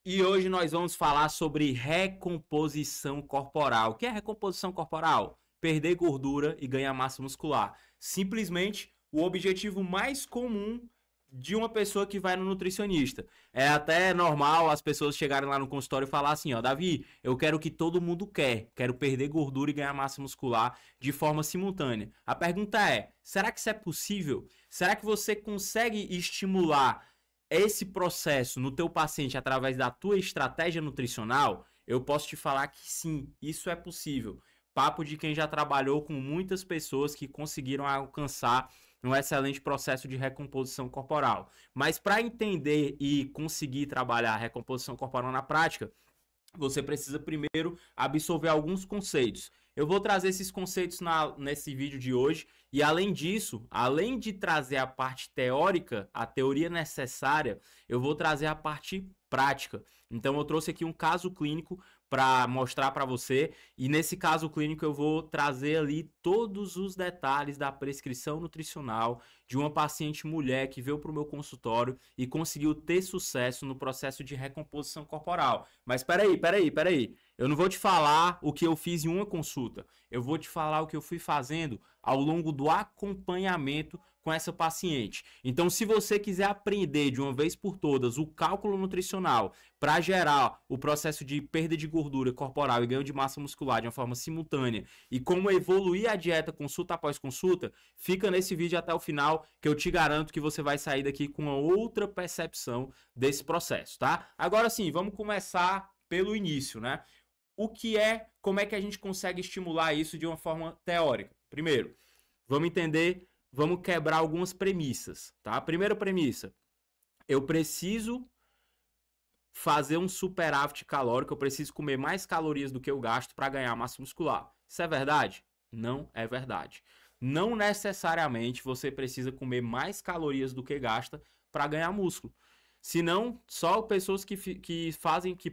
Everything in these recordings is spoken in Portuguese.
E hoje nós vamos falar sobre recomposição corporal. O que é recomposição corporal? Perder gordura e ganhar massa muscular. Simplesmente o objetivo mais comum de uma pessoa que vai no nutricionista. É até normal as pessoas chegarem lá no consultório e falar assim, ó, Davi, eu quero o que todo mundo quer. Quero perder gordura e ganhar massa muscular de forma simultânea. A pergunta é, será que isso é possível? Será que você consegue estimular esse processo no teu paciente através da tua estratégia nutricional? Eu posso te falar que sim, isso é possível. Papo de quem já trabalhou com muitas pessoas que conseguiram alcançar um excelente processo de recomposição corporal. Mas para entender e conseguir trabalhar a recomposição corporal na prática, você precisa primeiro absorver alguns conceitos. Eu vou trazer esses conceitos nesse vídeo de hoje e, além disso, além de trazer a parte teórica, a teoria necessária, eu vou trazer a parte prática. Então eu trouxe aqui um caso clínico para mostrar para você, e nesse caso clínico eu vou trazer ali todos os detalhes da prescrição nutricional de uma paciente mulher que veio para o meu consultório e conseguiu ter sucesso no processo de recomposição corporal. Mas peraí. Eu não vou te falar o que eu fiz em uma consulta. Eu vou te falar o que eu fui fazendo ao longo do acompanhamento com essa paciente. Então, se você quiser aprender de uma vez por todas o cálculo nutricional para gerar o processo de perda de gordura corporal e ganho de massa muscular de uma forma simultânea e como evoluir a dieta consulta após consulta, fica nesse vídeo até o final que eu te garanto que você vai sair daqui com uma outra percepção desse processo, tá? Agora sim, vamos começar pelo início, né? O que é, como é que a gente consegue estimular isso de uma forma teórica? Primeiro, vamos entender, vamos quebrar algumas premissas, tá? A primeira premissa, eu preciso fazer um superávit calórico, eu preciso comer mais calorias do que eu gasto para ganhar massa muscular. Isso é verdade? Não é verdade. Não necessariamente você precisa comer mais calorias do que gasta para ganhar músculo. Senão, só pessoas que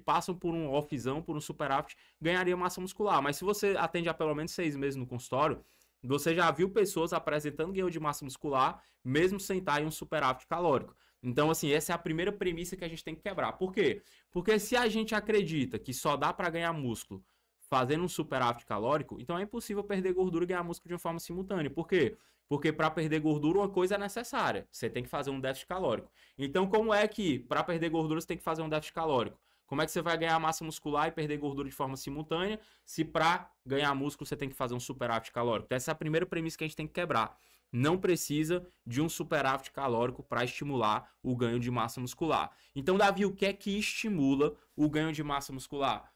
passam por um offzão, por um superávit, ganhariam massa muscular. Mas se você atende há pelo menos 6 meses no consultório, você já viu pessoas apresentando ganho de massa muscular, mesmo sem estar em um superávit calórico. Então, assim, essa é a primeira premissa que a gente tem que quebrar. Por quê? Porque se a gente acredita que só dá para ganhar músculo fazendo um superávit calórico, então é impossível perder gordura e ganhar músculo de uma forma simultânea. Por quê? Porque para perder gordura uma coisa é necessária, você tem que fazer um déficit calórico. Então como é que para perder gordura você tem que fazer um déficit calórico? Como é que você vai ganhar massa muscular e perder gordura de forma simultânea se para ganhar músculo você tem que fazer um superávit calórico? Então essa é a primeira premissa que a gente tem que quebrar. Não precisa de um superávit calórico para estimular o ganho de massa muscular. Então, Davi, o que é que estimula o ganho de massa muscular?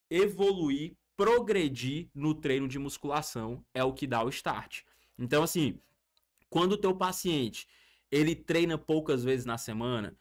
Evoluir, progredir no treino de musculação é o que dá o start. Então, assim, quando o teu paciente ele treina poucas vezes na semana,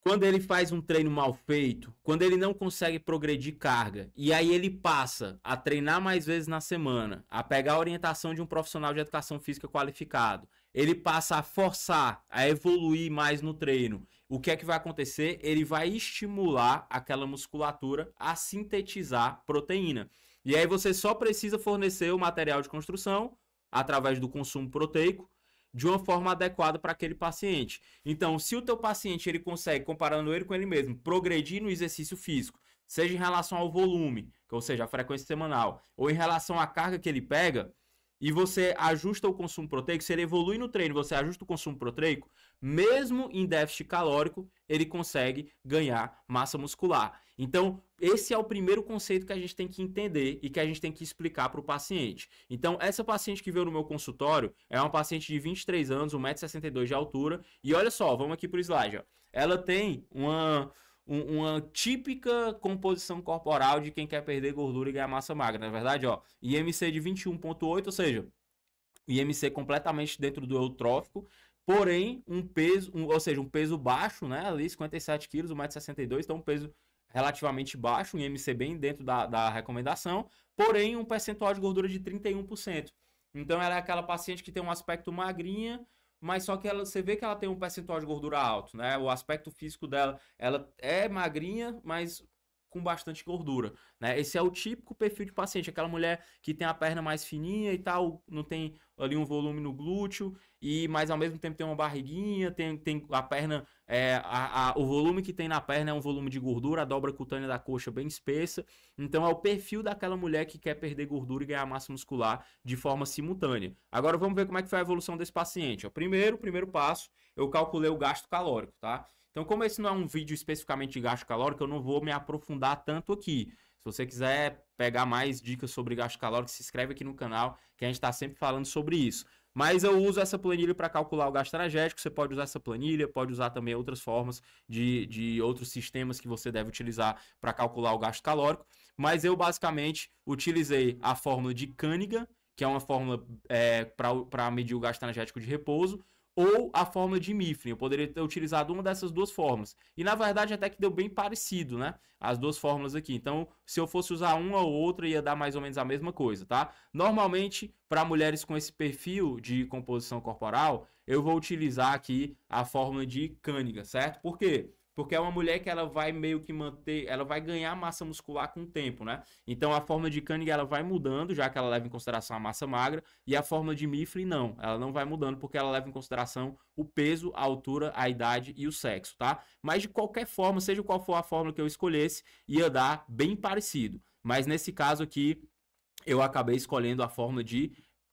quando ele faz um treino mal feito, quando ele não consegue progredir carga, e aí ele passa a treinar mais vezes na semana, a pegar a orientação de um profissional de educação física qualificado, ele passa a forçar, a evoluir mais no treino, o que é que vai acontecer? Ele vai estimular aquela musculatura a sintetizar proteína. E aí você só precisa fornecer o material de construção através do consumo proteico de uma forma adequada para aquele paciente. Então, se o teu paciente ele consegue, comparando ele com ele mesmo, progredir no exercício físico, seja em relação ao volume, ou seja, a frequência semanal, ou em relação à carga que ele pega, e você ajusta o consumo proteico, se ele evolui no treino, você ajusta o consumo proteico, mesmo em déficit calórico, ele consegue ganhar massa muscular. Então, esse é o primeiro conceito que a gente tem que entender e que a gente tem que explicar para o paciente. Então, essa paciente que veio no meu consultório é uma paciente de 23 anos, 1,62 m de altura, e olha só, vamos aqui para o slide. Ó. Ela tem uma típica composição corporal de quem quer perder gordura e ganhar massa magra, na verdade, ó, IMC de 21,8, ou seja, IMC completamente dentro do eutrófico, porém um peso, ou seja, um peso baixo, né, ali 57 quilos, 1,62 m, então um peso relativamente baixo, um IMC bem dentro da recomendação, porém um percentual de gordura de 31%. Então ela é aquela paciente que tem um aspecto magrinha, mas só que você vê que ela tem um percentual de gordura alto, né? O aspecto físico dela, ela é magrinha, mas com bastante gordura, né? Esse é o típico perfil de paciente, aquela mulher que tem a perna mais fininha e tal, não tem ali um volume no glúteo, mas ao mesmo tempo tem uma barriguinha, tem a perna, o volume que tem na perna é um volume de gordura, a dobra cutânea da coxa bem espessa, então é o perfil daquela mulher que quer perder gordura e ganhar massa muscular de forma simultânea. Agora vamos ver como é que foi a evolução desse paciente. Ó. Primeiro passo, eu calculei o gasto calórico, tá? Então, como esse não é um vídeo especificamente de gasto calórico, eu não vou me aprofundar tanto aqui. Se você quiser pegar mais dicas sobre gasto calórico, se inscreve aqui no canal, que a gente está sempre falando sobre isso. Mas eu uso essa planilha para calcular o gasto energético, você pode usar essa planilha, pode usar também outras formas de outros sistemas que você deve utilizar para calcular o gasto calórico. Mas eu basicamente utilizei a fórmula de Cunningham, que é uma fórmula para medir o gasto energético de repouso, ou a fórmula de Mifflin. Eu poderia ter utilizado uma dessas duas fórmulas. E na verdade até que deu bem parecido, né? As duas fórmulas aqui. Então, se eu fosse usar uma ou outra, ia dar mais ou menos a mesma coisa, tá? Normalmente, para mulheres com esse perfil de composição corporal, eu vou utilizar aqui a fórmula de Cunningham, certo? Por quê? Porque é uma mulher que ela vai meio que manter, ela vai ganhar massa muscular com o tempo, né? Então a fórmula de Cunningham ela vai mudando, já que ela leva em consideração a massa magra, e a fórmula de Mifflin não, ela não vai mudando porque ela leva em consideração o peso, a altura, a idade e o sexo, tá? Mas de qualquer forma, seja qual for a fórmula que eu escolhesse, ia dar bem parecido. Mas nesse caso aqui, eu acabei escolhendo a fórmula de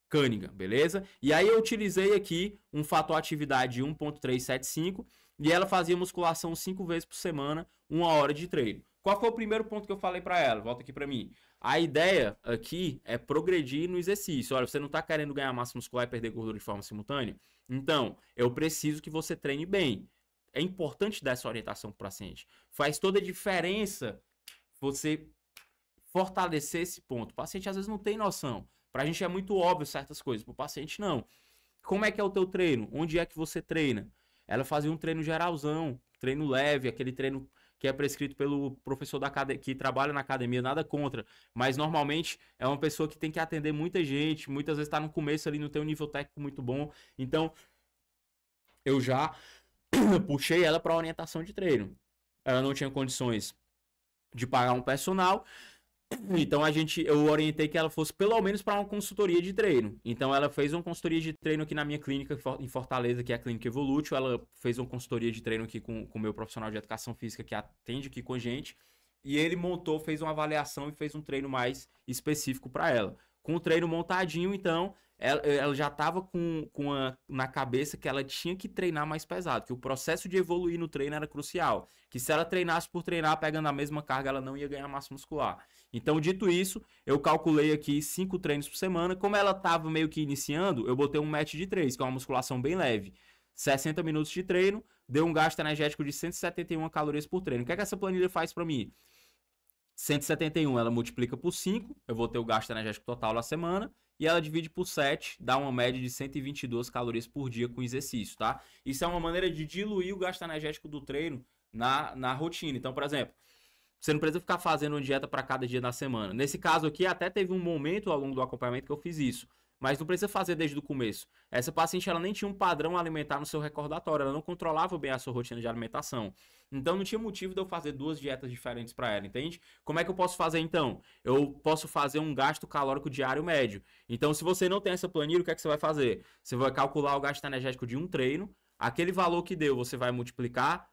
Cunningham, beleza? E aí eu utilizei aqui um fator atividade de 1.375 e ela fazia musculação 5 vezes por semana, 1 hora de treino. Qual foi o primeiro ponto que eu falei para ela? Volta aqui para mim. A ideia aqui é progredir no exercício. Olha, você não está querendo ganhar massa muscular e perder gordura de forma simultânea? Então, eu preciso que você treine bem. É importante dar essa orientação para o paciente. Faz toda a diferença você fortalecer esse ponto. O paciente às vezes não tem noção. Para a gente é muito óbvio certas coisas, para o paciente não. Como é que é o teu treino? Onde é que você treina? Ela fazia um treino geralzão, treino leve, aquele treino que é prescrito pelo professor que trabalha na academia, nada contra. Mas normalmente é uma pessoa que tem que atender muita gente, muitas vezes está no começo ali, não tem um nível técnico muito bom. Então, eu já puxei ela para orientação de treino. Ela não tinha condições de pagar um personal. Então eu orientei que ela fosse pelo menos para uma consultoria de treino. Então ela fez uma consultoria de treino aqui na minha clínica em Fortaleza, que é a Clínica Evolutio. Ela fez uma consultoria de treino aqui com o meu profissional de educação física que atende aqui com a gente. E ele fez uma avaliação e fez um treino mais específico para ela. Com o treino montadinho, então, ela já estava na cabeça que ela tinha que treinar mais pesado, que o processo de evoluir no treino era crucial, que se ela treinasse por treinar, pegando a mesma carga, ela não ia ganhar massa muscular. Então, dito isso, eu calculei aqui 5 treinos por semana. Como ela estava meio que iniciando, eu botei um match de 3, que é uma musculação bem leve. 60 minutos de treino, deu um gasto energético de 171 calorias por treino. O que é que essa planilha faz para mim? 171 ela multiplica por 5, eu vou ter o gasto energético total na semana, e ela divide por 7, dá uma média de 122 calorias por dia com exercício, tá? Isso é uma maneira de diluir o gasto energético do treino na rotina. Então, por exemplo, você não precisa ficar fazendo uma dieta para cada dia da semana. Nesse caso aqui, até teve um momento ao longo do acompanhamento que eu fiz isso. Mas não precisa fazer desde o começo. Essa paciente ela nem tinha um padrão alimentar no seu recordatório. Ela não controlava bem a sua rotina de alimentação. Então não tinha motivo de eu fazer 2 dietas diferentes para ela, entende? Como é que eu posso fazer então? Eu posso fazer um gasto calórico diário médio. Então se você não tem essa planilha, o que é que você vai fazer? Você vai calcular o gasto energético de um treino. Aquele valor que deu, você vai multiplicar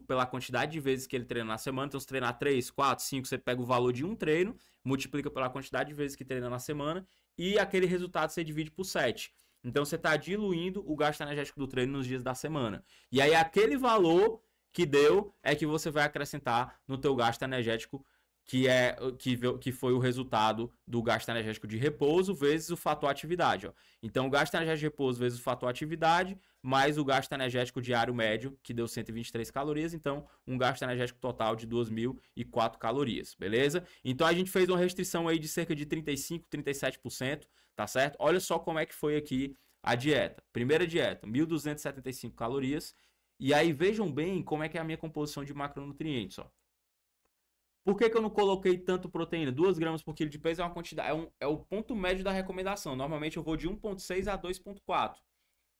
pela quantidade de vezes que ele treina na semana. Então, se treinar 3, 4, 5, você pega o valor de um treino, multiplica pela quantidade de vezes que treina na semana e aquele resultado você divide por 7. Então, você está diluindo o gasto energético do treino nos dias da semana. E aí, aquele valor que deu é que você vai acrescentar no teu gasto energético, que foi o resultado do gasto energético de repouso vezes o fator atividade. Ó. Então, o gasto energético de repouso vezes o fator atividade, mais o gasto energético diário médio, que deu 123 calorias. Então, um gasto energético total de 2.004 calorias, beleza? Então, a gente fez uma restrição aí de cerca de 35%, 37%, tá certo? Olha só como é que foi aqui a dieta. Primeira dieta, 1.275 calorias. E aí, vejam bem como é que é a minha composição de macronutrientes, ó. Por que eu não coloquei tanto proteína? 2 gramas por quilo de peso é uma quantidade, é o ponto médio da recomendação. Normalmente eu vou de 1,6 a 2,4.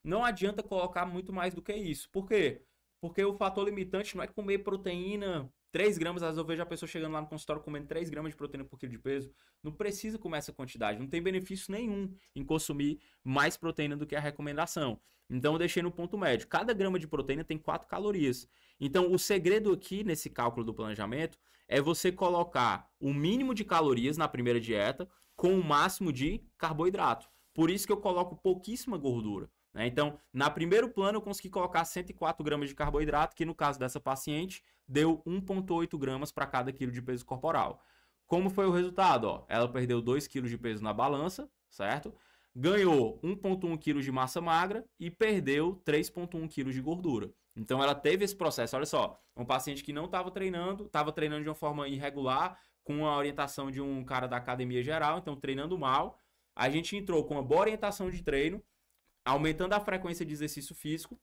Não adianta colocar muito mais do que isso. Por quê? Porque o fator limitante não é comer proteína 3 gramas, às vezes eu vejo a pessoa chegando lá no consultório comendo 3 gramas de proteína por quilo de peso. Não precisa comer essa quantidade, não tem benefício nenhum em consumir mais proteína do que a recomendação. Então eu deixei no ponto médio. Cada grama de proteína tem 4 calorias. Então o segredo aqui nesse cálculo do planejamento é você colocar o mínimo de calorias na primeira dieta com o máximo de carboidrato. Por isso que eu coloco pouquíssima gordura. Né? Então, na primeiro plano, eu consegui colocar 104 gramas de carboidrato, que no caso dessa paciente, deu 1,8 gramas para cada quilo de peso corporal. Como foi o resultado? Ó, ela perdeu 2 quilos de peso na balança, certo? Ganhou 1,1 quilos de massa magra e perdeu 3,1 quilos de gordura. Então, ela teve esse processo. Olha só, um paciente que não estava treinando de uma forma irregular, com a orientação de um cara da academia geral, então treinando mal. A gente entrou com uma boa orientação de treino, aumentando a frequência de exercício físico.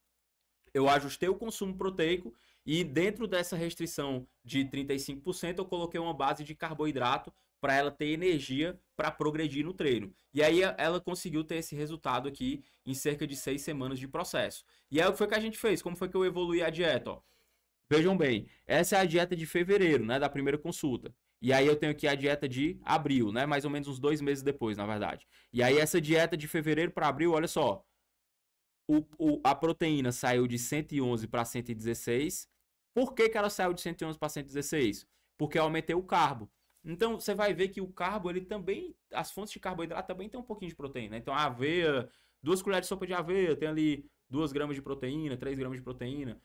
Eu ajustei o consumo proteico e dentro dessa restrição de 35%, eu coloquei uma base de carboidrato para ela ter energia para progredir no treino. E aí ela conseguiu ter esse resultado aqui em cerca de 6 semanas de processo. E aí o que foi que a gente fez? Como foi que eu evoluí a dieta? Ó, vejam bem, essa é a dieta de fevereiro, né, da primeira consulta. E aí eu tenho aqui a dieta de abril, né? Mais ou menos uns 2 meses depois, na verdade. E aí essa dieta de fevereiro para abril, olha só. A proteína saiu de 111 para 116. Por que ela saiu de 111 para 116? Porque eu aumentei o carbo. Então você vai ver que o carbo, ele também, as fontes de carboidrato também tem um pouquinho de proteína. Então a aveia, 2 colheres de sopa de aveia, tem ali 2 gramas de proteína, 3 gramas de proteína.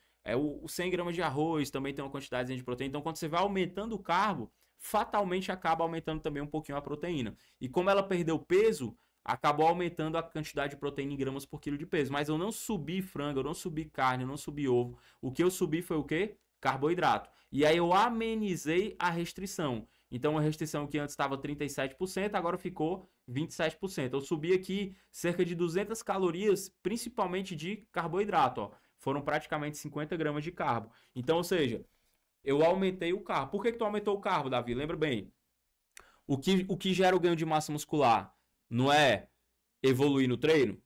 O 100 gramas de arroz também tem uma quantidade de proteína. Então quando você vai aumentando o carbo, fatalmente acaba aumentando também um pouquinho a proteína. E como ela perdeu peso, acabou aumentando a quantidade de proteína em gramas por quilo de peso. Mas eu não subi frango, eu não subi carne, eu não subi ovo. O que eu subi foi o quê? Carboidrato. E aí eu amenizei a restrição. Então a restrição que antes estava 37%, agora ficou 27%. Eu subi aqui cerca de 200 calorias, principalmente de carboidrato. Ó. Foram praticamente 50 gramas de carbo. Então, ou seja, eu aumentei o carbo. Por que tu aumentou o carbo, Davi? Lembra bem. O que gera o ganho de massa muscular? Não é evoluir no treino?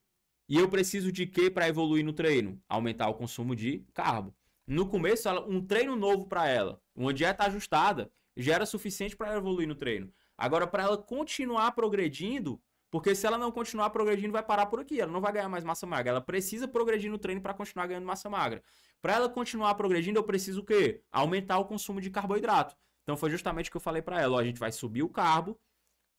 E eu preciso de quê para evoluir no treino? Aumentar o consumo de carbo. No começo, um treino novo para ela, uma dieta ajustada, já era suficiente para ela evoluir no treino. Agora, para ela continuar progredindo, porque se ela não continuar progredindo, vai parar por aqui. Ela não vai ganhar mais massa magra. Ela precisa progredir no treino para continuar ganhando massa magra. Para ela continuar progredindo, eu preciso o quê? Aumentar o consumo de carboidrato. Então, foi justamente o que eu falei para ela. Ó, a gente vai subir o carbo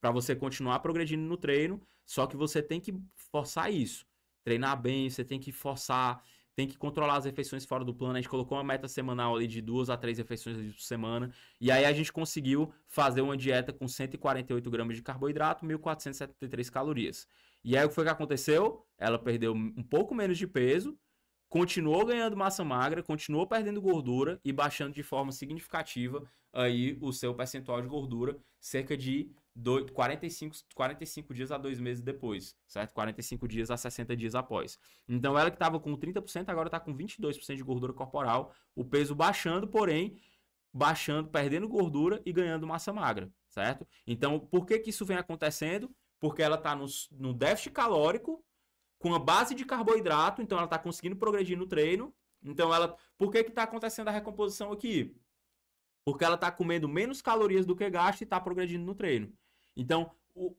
para você continuar progredindo no treino, só que você tem que forçar isso. Treinar bem, você tem que forçar, tem que controlar as refeições fora do plano. A gente colocou uma meta semanal ali de 2 a 3 refeições por semana. E aí a gente conseguiu fazer uma dieta com 148 gramas de carboidrato, 1.473 calorias. E aí o que foi que aconteceu? Ela perdeu um pouco menos de peso, continuou ganhando massa magra, continuou perdendo gordura e baixando de forma significativa aí o seu percentual de gordura, cerca de 45 dias a 2 meses depois, certo? 45 dias a 60 dias após. Então ela que estava com 30%, agora está com 22% de gordura corporal, o peso baixando, porém, perdendo gordura e ganhando massa magra, certo? Então, por que isso vem acontecendo? Porque ela está no déficit calórico, com a base de carboidrato, então ela está conseguindo progredir no treino. Então por que está acontecendo a recomposição aqui? Porque ela está comendo menos calorias do que gasta e está progredindo no treino. Então,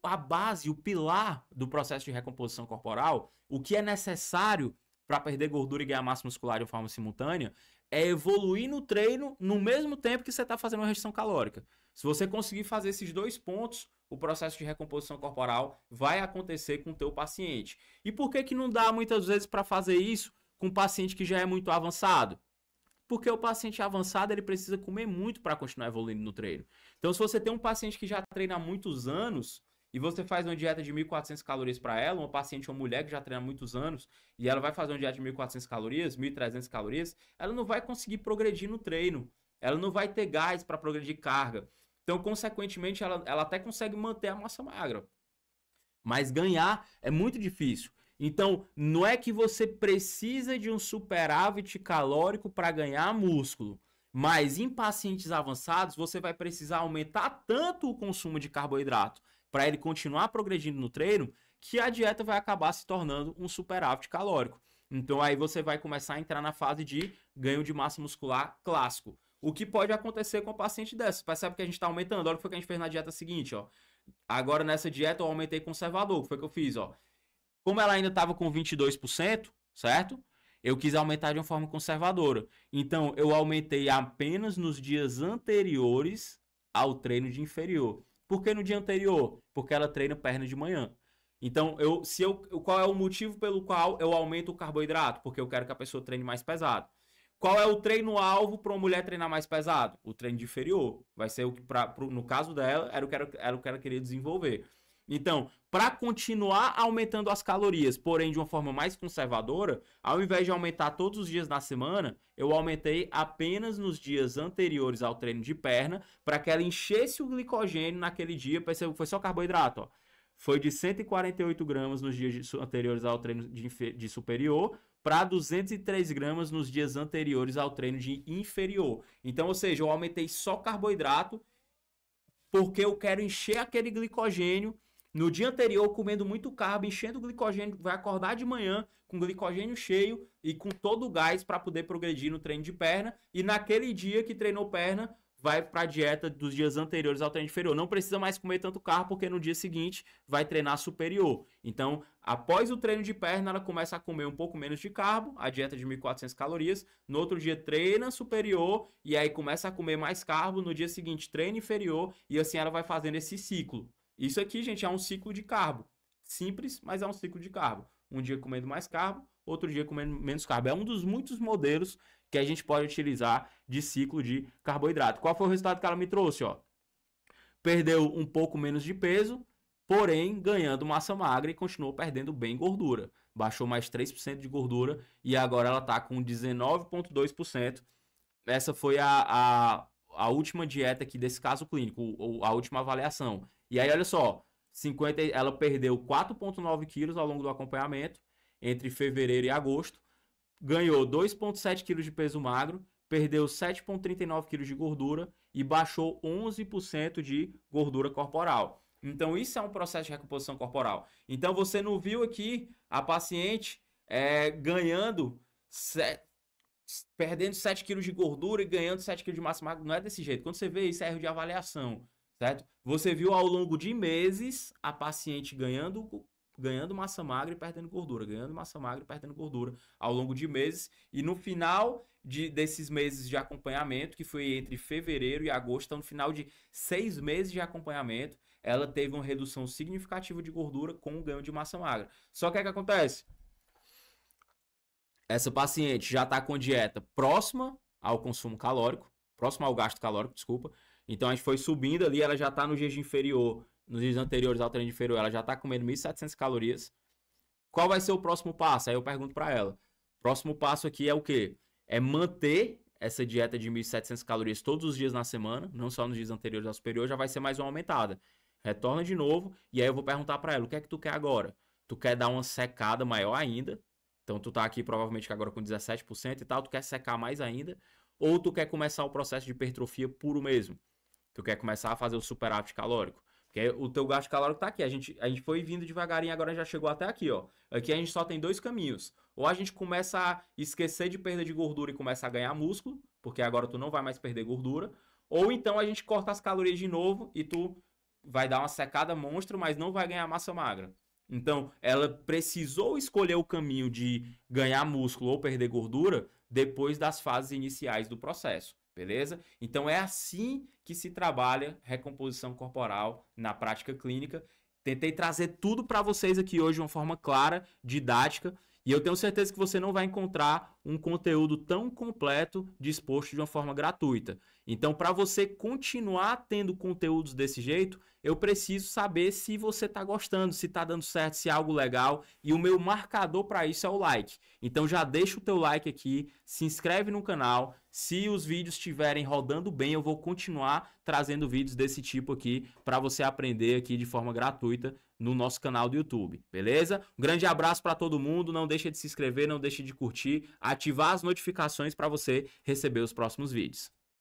a base, o pilar do processo de recomposição corporal, o que é necessário para perder gordura e ganhar massa muscular de forma simultânea, é evoluir no treino no mesmo tempo que você está fazendo uma restrição calórica. Se você conseguir fazer esses 2 pontos, o processo de recomposição corporal vai acontecer com o teu paciente. E por que não dá muitas vezes para fazer isso com um paciente que já é muito avançado? Porque o paciente avançado ele precisa comer muito para continuar evoluindo no treino. Então, se você tem um paciente que já treina há muitos anos e você faz uma dieta de 1.400 calorias para ela, uma paciente, uma mulher que já treina há muitos anos e ela vai fazer uma dieta de 1.400 calorias, 1.300 calorias, ela não vai conseguir progredir no treino. Ela não vai ter gás para progredir carga. Então, consequentemente, ela até consegue manter a massa magra. Mas ganhar é muito difícil. Então, não é que você precisa de um superávit calórico para ganhar músculo. Mas em pacientes avançados, você vai precisar aumentar tanto o consumo de carboidrato para ele continuar progredindo no treino, que a dieta vai acabar se tornando um superávit calórico. Então, aí você vai começar a entrar na fase de ganho de massa muscular clássico. o que pode acontecer com o paciente dessa. Percebe que a gente está aumentando. Olha o que foi que a gente fez na dieta seguinte, ó. Agora nessa dieta eu aumentei conservador. O que foi que eu fiz, ó? Como ela ainda estava com 22%, certo? Eu quis aumentar de uma forma conservadora. Então, eu aumentei apenas nos dias anteriores ao treino de inferior. Por que no dia anterior? Porque ela treina perna de manhã. Então, qual é o motivo pelo qual eu aumento o carboidrato? Porque eu quero que a pessoa treine mais pesado. Qual é o treino-alvo para uma mulher treinar mais pesado? O treino de inferior. Vai ser o que, no caso dela, era o que ela queria desenvolver. Então, para continuar aumentando as calorias, porém de uma forma mais conservadora, ao invés de aumentar todos os dias na semana, eu aumentei apenas nos dias anteriores ao treino de perna, para que ela enchesse o glicogênio naquele dia. Percebeu? Foi só carboidrato, ó. Foi de 148 gramas nos dias anteriores ao treino de superior para 203 gramas nos dias anteriores ao treino de inferior. Então, ou seja, eu aumentei só carboidrato porque eu quero encher aquele glicogênio. No dia anterior, comendo muito carbo, enchendo o glicogênio, vai acordar de manhã com glicogênio cheio e com todo o gás para poder progredir no treino de perna. E naquele dia que treinou perna, vai para a dieta dos dias anteriores ao treino inferior. Não precisa mais comer tanto carbo, porque no dia seguinte vai treinar superior. Então, após o treino de perna, ela começa a comer um pouco menos de carbo, a dieta de 1.400 calorias. No outro dia, treina superior e aí começa a comer mais carbo. No dia seguinte, treina inferior e assim ela vai fazendo esse ciclo. Isso aqui, gente, é um ciclo de carbo. Simples, mas é um ciclo de carbo. Um dia comendo mais carbo, outro dia comendo menos carbo. É um dos muitos modelos que a gente pode utilizar de ciclo de carboidrato. Qual foi o resultado que ela me trouxe? Ó? Perdeu um pouco menos de peso, porém ganhando massa magra e continuou perdendo bem gordura. Baixou mais 3% de gordura e agora ela está com 19,2%. Essa foi a última dieta aqui desse caso clínico, a última avaliação. E aí, olha só, ela perdeu 4,9 quilos ao longo do acompanhamento, entre fevereiro e agosto. Ganhou 2,7 kg de peso magro, perdeu 7,39 kg de gordura e baixou 11% de gordura corporal. Então, isso é um processo de recomposição corporal. Então, você não viu aqui a paciente perdendo 7 kg de gordura e ganhando 7 kg de massa magra. Não é desse jeito. Quando você vê isso, é erro de avaliação, certo? Você viu ao longo de meses a paciente ganhando massa magra e perdendo gordura, ganhando massa magra e perdendo gordura ao longo de meses. E no final desses meses de acompanhamento, que foi entre fevereiro e agosto, então no final de 6 meses de acompanhamento, ela teve uma redução significativa de gordura com o ganho de massa magra. Só que o que acontece? Essa paciente já está com dieta próxima ao consumo calórico, próxima ao gasto calórico, desculpa. Então a gente foi subindo ali, ela já está no dia inferior, nos dias anteriores ao treino inferior, ela já está comendo 1.700 calorias. Qual vai ser o próximo passo? Aí eu pergunto para ela. O próximo passo aqui é o quê? É manter essa dieta de 1.700 calorias todos os dias na semana, não só nos dias anteriores ao superior, já vai ser mais uma aumentada. Retorna de novo e aí eu vou perguntar para ela, o que é que tu quer agora? Tu quer dar uma secada maior ainda? Então tu tá aqui provavelmente agora com 17% e tal, tu quer secar mais ainda? Ou tu quer começar o processo de hipertrofia puro mesmo? Tu quer começar a fazer o superávit calórico? Porque o teu gasto calórico tá aqui. A gente foi vindo devagarinho, agora já chegou até aqui, ó. Aqui a gente só tem 2 caminhos. Ou a gente começa a esquecer de perda de gordura e começa a ganhar músculo, porque agora tu não vai mais perder gordura. Ou então a gente corta as calorias de novo e tu vai dar uma secada monstro, mas não vai ganhar massa magra. Então, ela precisou escolher o caminho de ganhar músculo ou perder gordura depois das fases iniciais do processo. Beleza? Então é assim que se trabalha recomposição corporal na prática clínica. Tentei trazer tudo para vocês aqui hoje de uma forma clara, didática, e eu tenho certeza que você não vai encontrar um conteúdo tão completo disposto de uma forma gratuita. Então, para você continuar tendo conteúdos desse jeito, eu preciso saber se você está gostando, se está dando certo, se é algo legal. E o meu marcador para isso é o like. Então já deixa o teu like aqui, se inscreve no canal. Se os vídeos estiverem rodando bem, eu vou continuar trazendo vídeos desse tipo aqui para você aprender aqui de forma gratuita no nosso canal do YouTube, beleza? Um grande abraço para todo mundo, não deixa de se inscrever, não deixa de curtir, ativar as notificações para você receber os próximos vídeos.